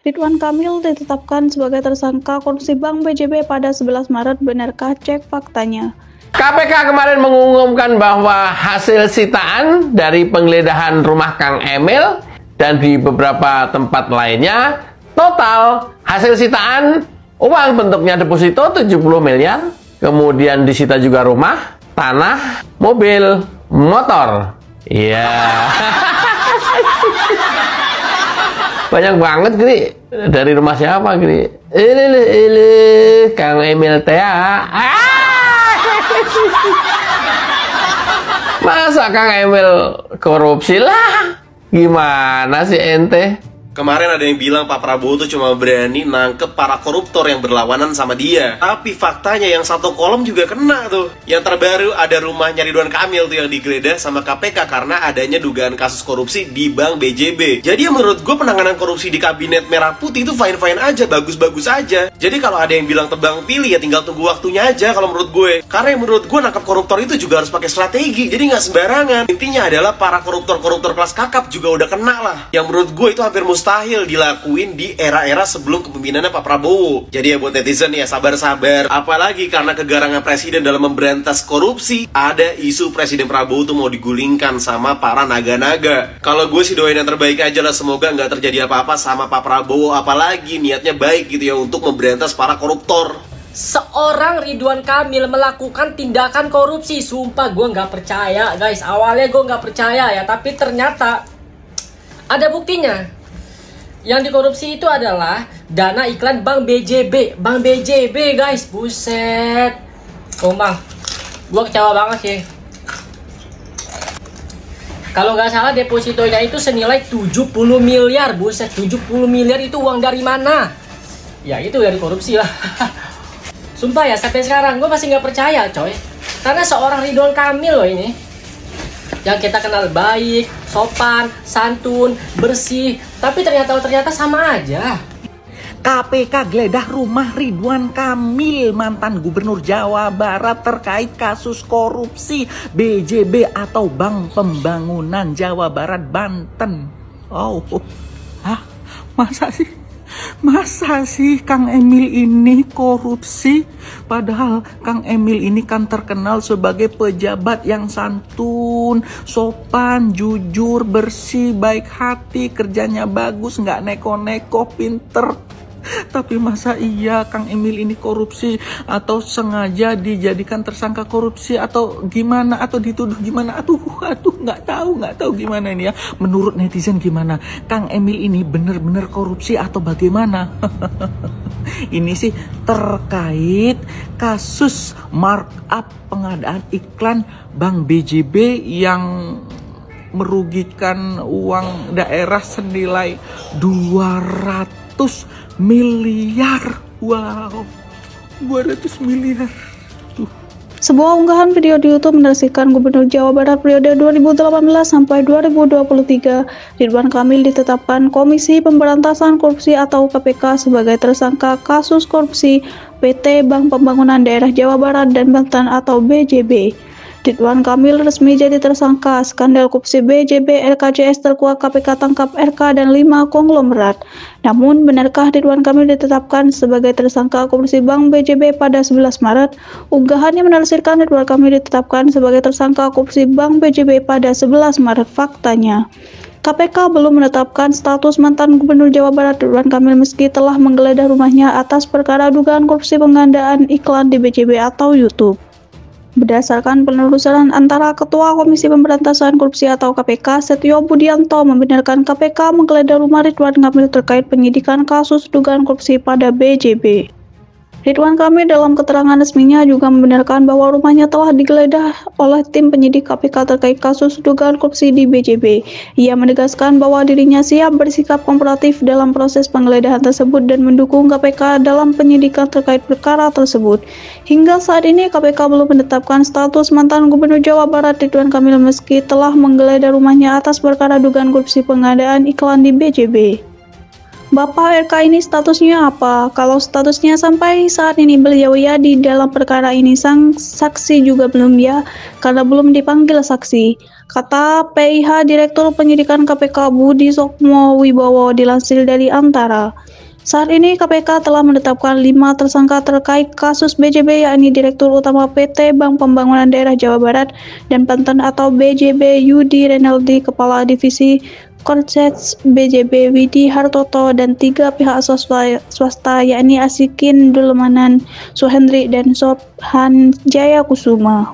Ridwan Kamil ditetapkan sebagai tersangka korupsi Bank BJB pada 11 Maret. Benarkah? Cek faktanya. KPK kemarin mengumumkan bahwa hasil sitaan dari penggeledahan rumah Kang Emil dan di beberapa tempat lainnya, total hasil sitaan uang bentuknya deposito 70 miliar, kemudian disita juga rumah, tanah, mobil, motor. Iya. Banyak banget, Gri. Dari rumah siapa, Gri? Ini Kang Emil Tea. Masa Kang Emil korupsi lah? Gimana sih ente? Kemarin ada yang bilang Pak Prabowo tuh cuma berani nangkep para koruptor yang berlawanan sama dia. Tapi faktanya yang satu kolom juga kena tuh. Yang terbaru ada rumahnya Ridwan Kamil tuh yang digeledah sama KPK karena adanya dugaan kasus korupsi di Bank BJB. Jadi menurut gue penanganan korupsi di Kabinet Merah Putih itu fine-fine aja, bagus-bagus aja. Jadi kalau ada yang bilang tebang pilih ya tinggal tunggu waktunya aja kalau menurut gue. Karena yang menurut gue nangkep koruptor itu juga harus pakai strategi. Jadi nggak sembarangan. Intinya adalah para koruptor-koruptor kelas kakap juga udah kena lah. Yang menurut gue itu hampir mustahil dilakuin di era-era sebelum kepemimpinannya Pak Prabowo. Jadi ya buat netizen ya sabar-sabar. Apalagi karena kegarangan presiden dalam memberantas korupsi, ada isu Presiden Prabowo tuh mau digulingkan sama para naga-naga. Kalau gue sih doain yang terbaik aja lah, semoga nggak terjadi apa-apa sama Pak Prabowo. Apalagi niatnya baik gitu ya untuk memberantas para koruptor. Seorang Ridwan Kamil melakukan tindakan korupsi. Sumpah gue nggak percaya guys. Awalnya gue nggak percaya ya, tapi ternyata ada buktinya. Yang dikorupsi itu adalah dana iklan Bank BJB. Bank BJB guys, buset. Bang, gue kecewa banget sih. Kalau nggak salah depositonya itu senilai 70 miliar. Buset, 70 miliar itu uang dari mana? Ya itu dari korupsi lah. Sumpah ya, sampai sekarang gue masih nggak percaya coy. Karena seorang Ridwan Kamil loh ini, yang kita kenal baik, sopan, santun, bersih, tapi ternyata sama aja. KPK geledah rumah Ridwan Kamil, mantan Gubernur Jawa Barat terkait kasus korupsi BJB atau Bank Pembangunan Jawa Barat Banten. Oh, hah? Masa sih Kang Emil ini korupsi? Padahal Kang Emil ini kan terkenal sebagai pejabat yang santun, sopan, jujur, bersih, baik hati, kerjanya bagus, nggak neko-neko, pinter. Tapi masa iya Kang Emil ini korupsi atau sengaja dijadikan tersangka korupsi atau gimana, atau dituduh gimana? Aduh nggak tahu gimana ini ya. Menurut netizen gimana? Kang Emil ini bener-bener korupsi atau bagaimana? Ini sih terkait kasus markup pengadaan iklan Bank BJB yang merugikan uang daerah senilai 200 miliar. Wow, 200 miliar. Sebuah unggahan video di YouTube menarasikan Gubernur Jawa Barat periode 2018 sampai 2023, Ridwan Kamil ditetapkan Komisi Pemberantasan Korupsi atau KPK sebagai tersangka kasus korupsi PT Bank Pembangunan Daerah Jawa Barat dan Banten atau BJB. Ridwan Kamil resmi jadi tersangka skandal korupsi BJB, LKJS terkuak KPK tangkap RK dan 5 konglomerat. Namun, benarkah Ridwan Kamil ditetapkan sebagai tersangka korupsi Bank BJB pada 11 Maret? Unggahannya menafsirkan Ridwan Kamil ditetapkan sebagai tersangka korupsi Bank BJB pada 11 Maret. Faktanya, KPK belum menetapkan status mantan Gubernur Jawa Barat Ridwan Kamil meski telah menggeledah rumahnya atas perkara dugaan korupsi penggandaan iklan di BJB atau YouTube. Berdasarkan penelusuran antara Ketua Komisi Pemberantasan Korupsi atau KPK, Setio Budianto, membenarkan KPK menggeledah rumah Ridwan Kamil terkait penyidikan kasus dugaan korupsi pada BJB. Ridwan Kamil dalam keterangan resminya juga membenarkan bahwa rumahnya telah digeledah oleh tim penyidik KPK terkait kasus dugaan korupsi di BJB. Ia menegaskan bahwa dirinya siap bersikap kooperatif dalam proses penggeledahan tersebut dan mendukung KPK dalam penyidikan terkait perkara tersebut. Hingga saat ini KPK belum menetapkan status mantan Gubernur Jawa Barat Ridwan Kamil meski telah menggeledah rumahnya atas perkara dugaan korupsi pengadaan iklan di BJB. Bapak RK ini statusnya apa? Kalau statusnya sampai saat ini beliau ya di dalam perkara ini, sang saksi juga belum ya, karena belum dipanggil saksi. Kata PIH Direktur Penyidikan KPK Budi Sukmo Wibowo dilansir dari Antara. Saat ini KPK telah menetapkan 5 tersangka terkait kasus BJB, yakni Direktur Utama PT Bank Pembangunan Daerah Jawa Barat dan Banten atau BJB Yudi Renaldi, Kepala Divisi Korses BJB Widi Hartoto, dan 3 pihak swasta yakni Asikin Dulmanan, Suhendri, dan Sophan Jaya Kusuma.